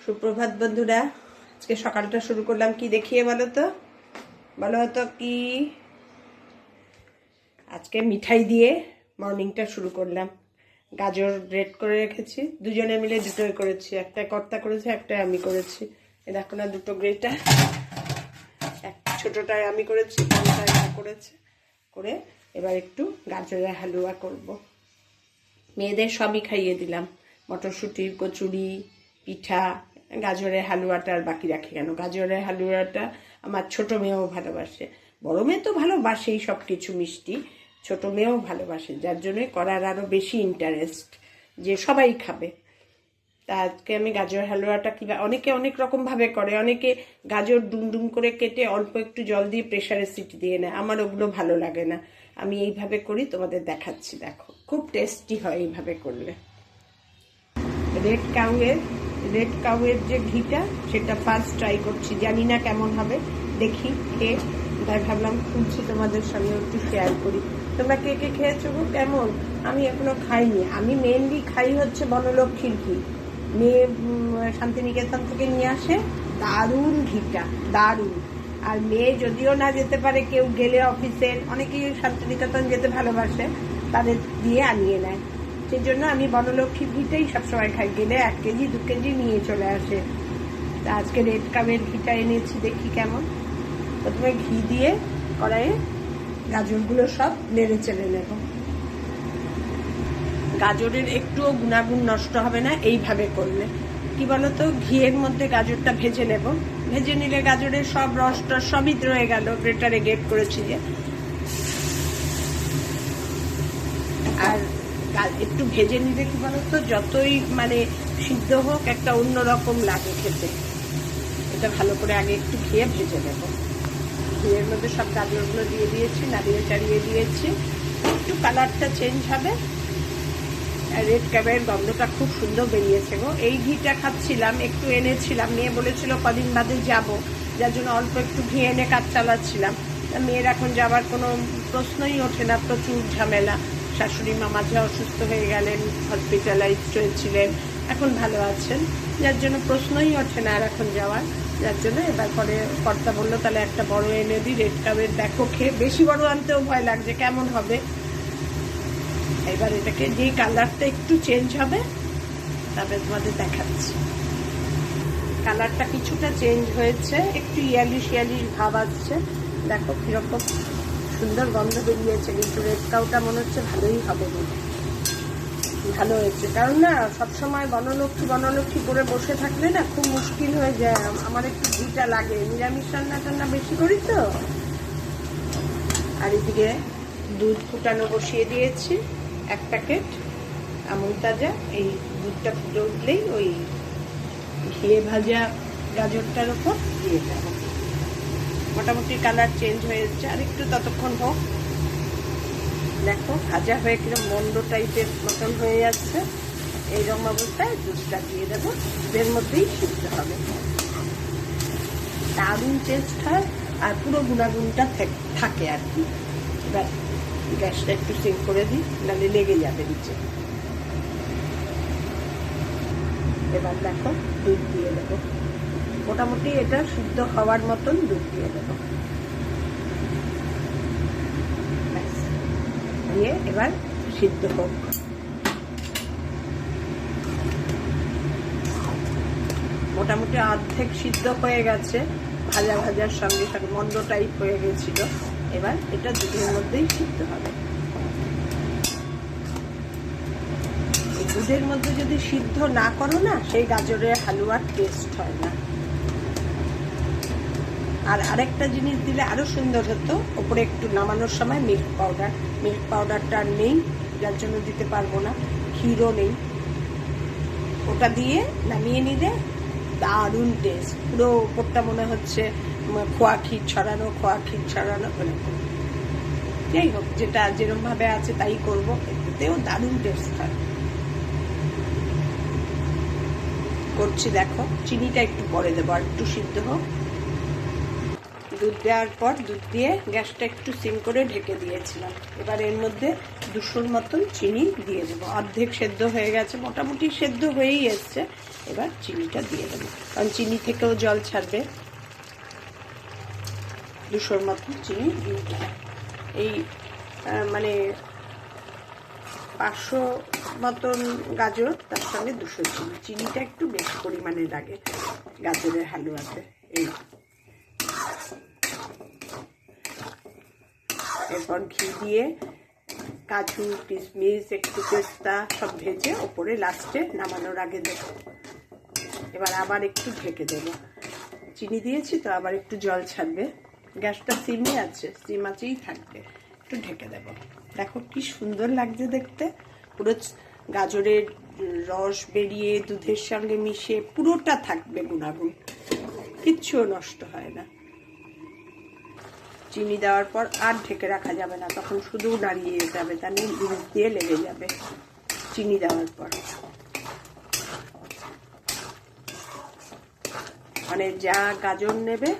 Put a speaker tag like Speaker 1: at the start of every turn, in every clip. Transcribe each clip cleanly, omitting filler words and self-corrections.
Speaker 1: সুপ্রভাত বন্ধুরা। আজকে সকালটা শুরু করলাম কি দেখিয়ে বলো তো কি। আজকে মিঠাই দিয়ে মর্নিংটা শুরু করলাম। গাজর ব্রেড করে রেখেছি, দুজনে মিলে দুটোই করেছি, একটা কর্তা করেছে একটা আমি করেছি। এ দেখো না, দুটো গ্রেটা, এক ছোটটায় আমি করেছি, বড়টায় মা করেছে। করে এবার একটু গাজরের হালুয়া করব। মেয়েদের সবই খাইয়ে দিলাম, মটরশুঁটি, কচুরি, পিঠা। গাজরের হালুয়াটা আর বাকি রাখি কেন? গাজরের হালুয়াটা আমার ছোট মেয়েও ভালোবাসে, বড় মেয়ে তো ভালোবাসেই সব কিছু মিষ্টি, ছোট মেয়েও ভালোবাসে, যার জন্যই করার আরও বেশি ইন্টারেস্ট যে সবাই খাবে। তা আজকে আমি গাজর হালুয়াটা অনেকে অনেক রকমভাবে করে, অনেকে গাজর ডুম করে কেটে অল্প একটু জল দিয়ে প্রেসারে সিটি দিয়ে নেয়, আমার ওগুলো ভালো লাগে না। আমি এইভাবে করি, তোমাদের দেখাচ্ছি, দেখো খুব টেস্টি হয় এইভাবে করলে। রেড কাউয়ের যে ঘিটা, সেটা ফার্স্ট ট্রাই করছি, জানি না কেমন হবে, দেখি খেয়ে। তাই ভাবলাম খুঁজছি তোমাদের সঙ্গে একটু শেয়ার করি। তোমরা কে কে খেয়েছো গো, কেমন? আমি এখনো খাইনি। আমি মেনলি খাই হচ্ছে বনলক্ষ্মীর ঘি, মেয়ে শান্তিনিকেতন থেকে নিয়ে আসে, দারুণ ঘিটা, দারুণ। আর মেয়ে যদিও না যেতে পারে, কেউ গেলে অফিসের, অনেকেই শান্তিনিকেতন যেতে ভালোবাসে, তাদের দিয়ে আনিয়ে নেয়। সেই জন্য আমি বনলক্ষ্মীর ঘিটাই সবসময় খাই, গেলে 1 কেজি 2 কেজি নিয়ে চলে আসে। তা আজকে রেড কাউয়ের ঘিটা এনেছি, দেখি কেমন। প্রথমে ঘি দিয়ে কড়াইয়ে গাজরগুলো সব নেড়ে চেড়ে নেব। গাজরের একটুও গুণাগুণ নষ্ট হবে না এইভাবে করলে। কি বলতো, ঘিয়ের মধ্যে গাজরটা ভেজে নেব, ভেজে নিলে গাজরের সব রসটা সবই রয়ে গেল, গ্রেটারে গ্রেট করেছি যে। আর একটু ভেজে নিলে কি বলতো, যতই সিদ্ধ হোক, একটা অন্যরকম লাগে খেতে। এটা ভালো করে আগে একটু খেয়ে ভেজে নেব। ঘিয়ের মধ্যে সব গাজরগুলো দিয়ে দিয়েছি, নাড়িয়ে চাড়িয়ে দিয়েছি, একটু কালারটা চেঞ্জ হবে। রেড কাউয়ের গন্ধটা খুব সুন্দর বেরিয়েছে গো। এই ঘিটা খাচ্ছিলাম, একটু এনেছিলাম, মেয়ে বলেছিল কদিন বাদে যাব, যার জন্য অল্প একটু ঘি এনে কাজ চালাচ্ছিলাম। মেয়ের এখন যাবার কোনো প্রশ্নই ওঠে না, প্রচুর ঝামেলা। শাশুড়ি মা মাঝে অসুস্থ হয়ে গেলেন, হসপিটালাইজড হয়েছিলেন, এখন ভালো আছেন, যার জন্য প্রশ্নই ওঠে না আর এখন যাওয়ার। যার জন্য এবার পরে কর্তা বললো তাহলে একটা বড় এনে দিই রেড কাউয়ের। দেখো খেয়ে, বেশি বড় আনতেও ভয় লাগছে কেমন হবে। এবার এটাকে যেই কালারটা একটু চেঞ্জ হবে, তারপরে তোমাদের দেখাচ্ছি। কালারটা কিছুটা চেঞ্জ হয়েছে, একটু ইয়ালিশ ভাব আসছে, দেখো কিরকম সুন্দর গন্ধ বেরিয়েছে। কিন্তু রেড কাউটা মনে হচ্ছে ভালোই হবে, ভালো হয়েছে। কারণ না, সবসময় বনলক্ষ্মী করে বসে থাকলে না খুব মুশকিল হয়ে যায়। আমার একটু ঘিটা লাগে, নিরামিষ রান্না বেশি করি তো। আর এদিকে দুধ ফুটানো বসিয়ে দিয়েছি, 1 প্যাকেট আমুল তাজা। এই দুধটা ফুটে উঠলেই ওই ঘিয়ে ভাজা গাজরটার উপর দিয়ে দেবো। মোটামুটি কালার চেঞ্জ হয়ে যাচ্ছে, আর একটু ততক্ষণ হোক। দেখো ভাজা হয়ে কিরকম মন্ড টাইপের মতন হয়ে যাচ্ছে। এইরকম অবস্থায় দুধটা দিয়ে দেবো, দুধের মধ্যেই সিদ্ধ হবে, দারুণ টেস্ট হয় আর পুরো গুণাগুণটা থাকে আর কি। এবার গ্যাসটা একটু সিম করে দিই, নাহলে লেগে যাবে নিচে। এবার দেখো দুধ দিয়ে দেবো, মোটামুটি এটা সিদ্ধ হওয়ার মতন দুধ দিয়ে দেবো। দিয়ে এবার সিদ্ধ হোক। মোটামুটি অর্ধেক সিদ্ধ হয়ে গেছে, ভাজার সঙ্গে সঙ্গে মন্দ টাইপ হয়ে গেছিল। এবার এটা দুধের মধ্যেই সিদ্ধ হবে। দুধের মধ্যে যদি সিদ্ধ না করো না, সেই গাজরের হালুয়ার টেস্ট হয় না। আর আরেকটা জিনিস দিলে আরো সুন্দর হতো, ওপরে একটু নামানোর সময় মিল্ক পাউডারটা নেই, যার জন্য দিতে পারবো না। ক্ষীরও নেই, ওটা দিয়ে নামিয়ে নিলে দারুণ টেস্ট। পুরো ওপরটা মনে হচ্ছে খোয়া ক্ষীর ছড়ানো। যাই হোক, যেটা যেরকম ভাবে আছে তাই করবো, এতেও দারুণ টেস্ট হয়। করছি দেখো, চিনিটা একটু পরে দেবো, আর একটু সিদ্ধ হোক। দুধ দেওয়ার পর দুধ দিয়ে গ্যাসটা একটু সিম করে ঢেকে দিয়েছিলাম। এবার এর মধ্যে 200 মতন চিনি দিয়ে দেবো। অর্ধেক সেদ্ধ হয়ে গেছে, মোটামুটি সেদ্ধ হয়েই এসছে। এবার চিনিটা দিয়ে দেবো, কারণ চিনি থেকেও জল ছাড়বে। 200 মতন চিনি দিয়ে দেবো। এই মানে 500 মতন গাজর, তার সঙ্গে 200 চিনি। চিনিটা একটু বেশি পরিমাণে লাগে গাজরের হালুয়াতে। এই এরপর ঘি দিয়ে কাজু, কিশমিশ, একটু পেস্তা সব ভেজে ওপরে লাস্টে নামানোর আগে দেবো। এবার আবার একটু ঢেকে দেবো। চিনি দিয়েছি তো, আবার একটু জল ছাড়বে। গ্যাসটা সিমই আছে, সিম আছেই থাকবে। একটু ঢেকে দেবো। দেখো কি সুন্দর লাগছে দেখতে। পুরো গাজরের রস বেরিয়ে দুধের সঙ্গে মিশে পুরোটা থাকবে গুণাগুণ, কিচ্ছুও নষ্ট হয় না। চিনি দেওয়ার পর আর ঢেকে রাখা যাবে না, তখন শুধু নাড়িয়ে যেতে হবে, তা নিয়ে দুধ দিয়ে লেগে যাবে। চিনি দেওয়ার পর মানে যা গাজর নেবে,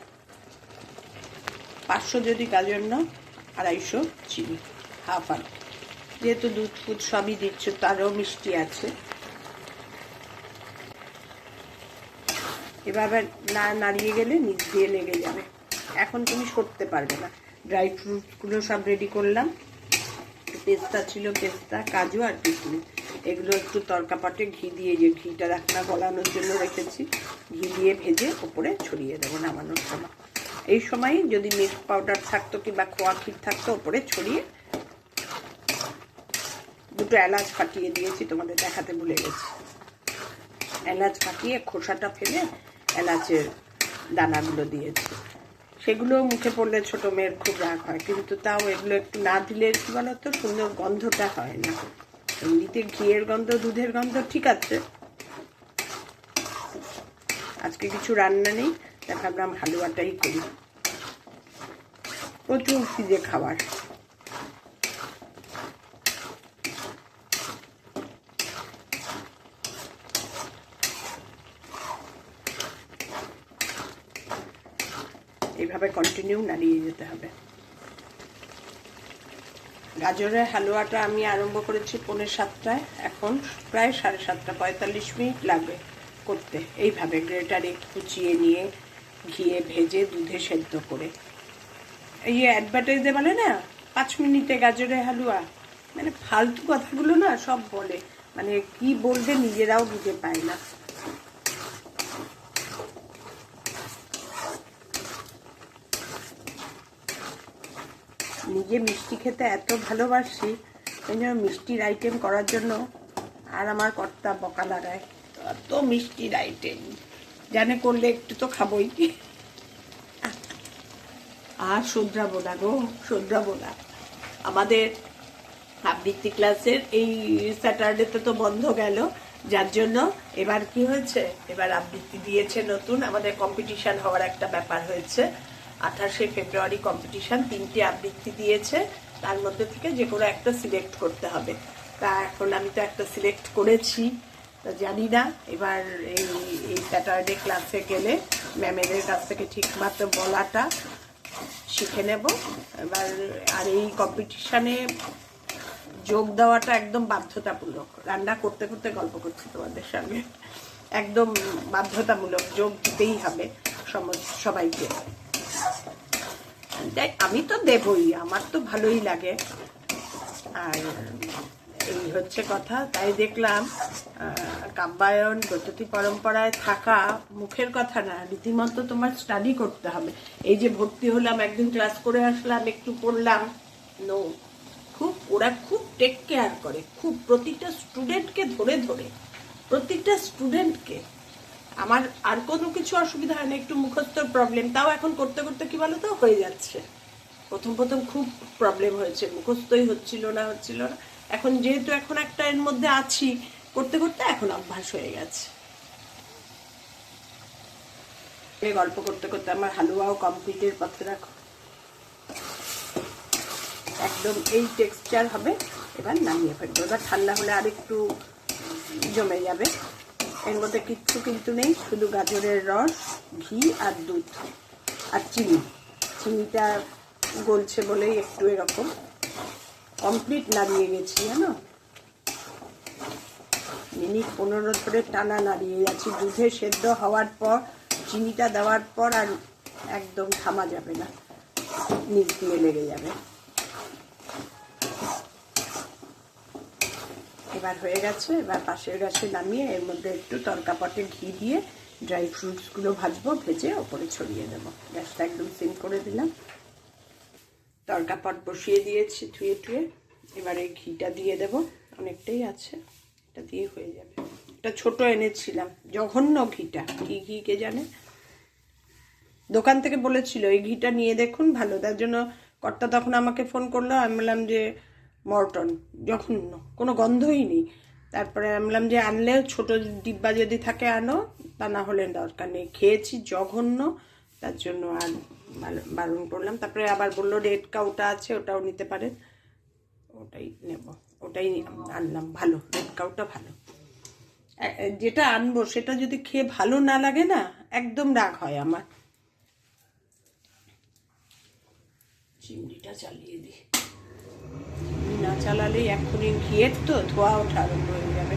Speaker 1: 500 যদি গাজর নাও, 250 চিনি, হাফ আর। যেহেতু দুধ ফুদ সবই দিচ্ছ, তারও মিষ্টি আছে। এভাবে না নাড়িয়ে গেলে নিচ দিয়ে লেগে যাবে। এখন তুমি সরতে পারবে না। ড্রাই ফ্রুটসগুলো সব রেডি করলাম। পেস্তা ছিল, পেস্তা, কাজু আর কিশমিশ, এগুলো একটু তরকা পাটে ঘি দিয়ে, যে ঘিটা রাখনা গলানোর জন্য রেখেছি, ঘি দিয়ে ভেজে ওপরে ছড়িয়ে দেবো নামানোর সময়। এই সময় যদি মিল্ক পাউডার থাকতো কিংবা খোয়া ক্ষীর থাকতো, ওপরে ছড়িয়ে। 2টো এলাচ ফাটিয়ে দিয়েছি, তোমাদের দেখাতে ভুলে গেছি। এলাচ ফাটিয়ে খোসাটা ফেলে এলাচের দানাগুলো দিয়েছি। সেগুলো মুখে পড়লে ছোট মেয়ের খুব রাগ হয়, কিন্তু তাও এগুলো একটু না দিলে কি বলতো, সুন্দর গন্ধটা হয় না। এমনিতে ঘিয়ের গন্ধ, দুধের গন্ধ ঠিক আছে। আজকে কিছু রান্না নেই, তাই ভাবলাম হালুয়াটাই করি। প্রচুর খিদে খাবার। এইভাবে কন্টিনিউ নাড়িয়ে যেতে হবে। গাজরের হালুয়াটা আমি আরম্ভ করেছি 6:45, এখন প্রায় 7:30, 45 মিনিট লাগবে করতে। এইভাবে গ্রেটারে কুচিয়ে নিয়ে ঘিয়ে ভেজে দুধে সেদ্ধ করে। এই অ্যাডভার্টাইজে বলে না 5 মিনিটে গাজরের হালুয়া, মানে ফালতু কথাগুলো না সব বলে, মানে কি বলবে নিজেরাও বুঝে পায় না। নিজে মিষ্টি খেতে এত ভালোবাসি, এই জন্য মিষ্টির আইটেম করার জন্য আর আমার কর্তা বকা লাগায়। এত মিষ্টির আইটেম জানে, করলে একটু তো খাবই। আর শোধরাবো না গো, শোধরাবো না। আমাদের আবৃত্তি ক্লাসের এই স্যাটারডেতে তো বন্ধ গেল, যার জন্য এবার কি হয়েছে, এবার আবৃত্তি দিয়েছে নতুন। আমাদের কম্পিটিশন হওয়ার একটা ব্যাপার হয়েছে। 28শে ফেব্রুয়ারি কম্পিটিশন, 3টে আবৃত্তি দিয়েছে, তার মধ্যে থেকে যে কোনো একটা সিলেক্ট করতে হবে। তা এখন আমি তো একটা সিলেক্ট করেছি, তা জানি না এবার এই স্যাটারডে ক্লাসে গেলে ম্যামেদের কাছ থেকে ঠিকমতো বলাটা শিখে নেব এবার। আর এই কম্পিটিশনে যোগ দেওয়াটা একদম বাধ্যতামূলক। রান্না করতে করতে গল্প করছি তোমাদের সঙ্গে, একদম বাধ্যতামূলক, যোগ দিতেই হবে সবাইকে। আমি তো দেবই, আমার তো ভালোই লাগে। আর এই হচ্ছে কথা। তাই দেখলাম কাব্যায়ন, ব্রততী পরম্পরায় থাকা মুখের কথা না, রীতিমতো তোমার স্টাডি করতে হবে। এই যে ভর্তি হলাম, একদিন ক্লাস করে আসলাম, একটু পড়লাম, নো, খুব ওরা খুব টেক কেয়ার করে, খুব প্রতিটা স্টুডেন্টকে ধরে ধরে, প্রতিটা স্টুডেন্টকে। আমার আর কোনো কিছু অসুবিধা হয় না, একটু মুখস্থর প্রবলেম, তাও এখন করতে করতে কি বলো তো হয়ে যাচ্ছে। প্রথম প্রথম খুব প্রবলেম হয়েছে, মুখস্থই হচ্ছিল না। এখন যেহেতু এখন একটা এর মধ্যে আছি, করতে করতে এখন অভ্যাস হয়ে গেছে। গল্প করতে করতে আমার হালুয়াও কমপ্লিটের পথে রাখো। একদম এই টেক্সচার হবে। এবার নামিয়ে ফেলবো। এবার ঠান্ডা হলে আর একটু জমে যাবে। এর মধ্যে কিচ্ছু কিন্তু নেই, শুধু গাজরের রস, ঘি আর দুধ আর চিনি। চিনিটা গলছে বলেই একটু এরকম। কমপ্লিট নাড়িয়ে গেছি জানো, মিনিট 15 ধরে টানা নাড়িয়ে যাচ্ছি। দুধে সেদ্ধ হওয়ার পর চিনিটা দেওয়ার পর আর একদম থামা যাবে না, নিচ দিয়ে লেগে যাবে। এবার হয়ে গেছে। এবার পাশের গ্যাসে নামিয়ে এর মধ্যে একটু তড়কা পটে ঘি দিয়ে ড্রাই ফ্রুটসগুলো ভাজবো, ভেজে ওপরে ছড়িয়ে দেবো। গ্যাসটা একদম সিম করে দিলাম। তড়কা পট বসিয়ে দিয়েছি ধুয়ে টুয়ে। এবারে ঘিটা দিয়ে দেব, অনেকটাই আছে, এটা দিয়ে হয়ে যাবে। এটা ছোট এনেছিলাম, জঘন্য ঘিটা, কি ঘি কে জানে। দোকান থেকে বলেছিল এই ঘিটা নিয়ে দেখুন ভালো, তার জন্য কর্তা তখন আমাকে ফোন করলো। আমি বললাম যে মর্টন, জঘন্য, কোনো গন্ধই নেই। তারপরে আমি বললাম যে আনলে ছোট ডিব্বা যদি থাকে আনো, তা না হলে দরকার নেই। খেয়েছি জঘন্য, তার জন্য আর বারণ করলাম। তারপরে আবার বললো রেড কাউটা আছে, ওটাও নিতে পারেন, ওটাই নেব, ওটাই আনলাম। ভালো, রেড কাউটা ভালো। যেটা আনবো সেটা যদি খেয়ে ভালো না লাগে না, একদম রাগ হয় আমার। চিমনিটা চালিয়ে দিই, না চালালেই এক্ষুনি ঘিয়ের তো ধোয়া ওঠা আরম্ভ হয়ে যাবে।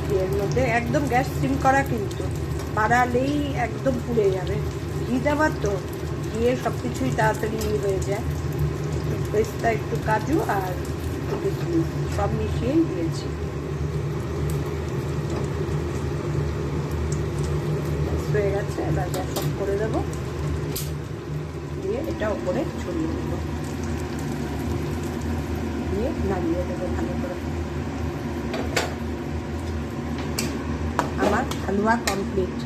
Speaker 1: ঘিয়ের মধ্যে একদম গ্যাস সিম করা, কিন্তু বাড়ালেই একদম পুড়ে যাবে। ঘি দেওয়ার তো, ঘিয়ে সব কিছুই তাড়াতাড়ি হয়ে যায়। একটু পেস্তা, একটু কাজু আর একটু কিশমিশ সব মিশিয়েই দিয়েছি। হয়ে গেছে। এবার গ্যাস অফ করে দেবো, দিয়ে এটা ওপরে ছড়িয়ে দেবো, দিয়ে নাড়িয়ে দেবো ভালো করে। আমার হালুয়া কমপ্লিট।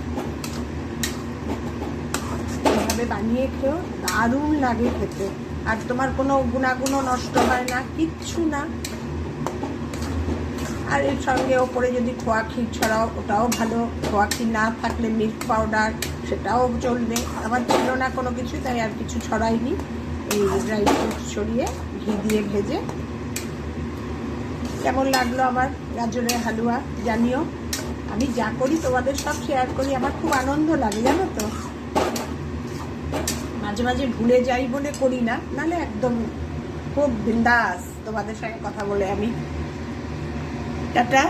Speaker 1: এভাবে বানিয়ে খেও, দারুণ লাগে খেতে। আর তোমার কোনো গুণাগুণও নষ্ট হয় না, কিচ্ছু না। আর এর সঙ্গে ওপরে যদি খোয়া ক্ষীর ছড়াও, ওটাও ভালো। খোয়া ক্ষীর না থাকলে মিল্ক পাউডার, সেটাও চলবে। আমার ছিল না কোনো কিছু, তাই আর কিছু ছড়াইনি। এই ড্রাই ফ্রুটস ছড়িয়ে ঘি দিয়ে ভেজে। কেমন লাগলো আমার গাজরের হালুয়া জানিও। আমি যা করি তোমাদের সব শেয়ার করি, আমার খুব আনন্দ লাগে জানো তো। মাঝে মাঝে ভুলে যাই বলে করি না, নাহলে একদম খুব বিন্দাস তোমাদের সঙ্গে কথা বলে আমি। টাটা।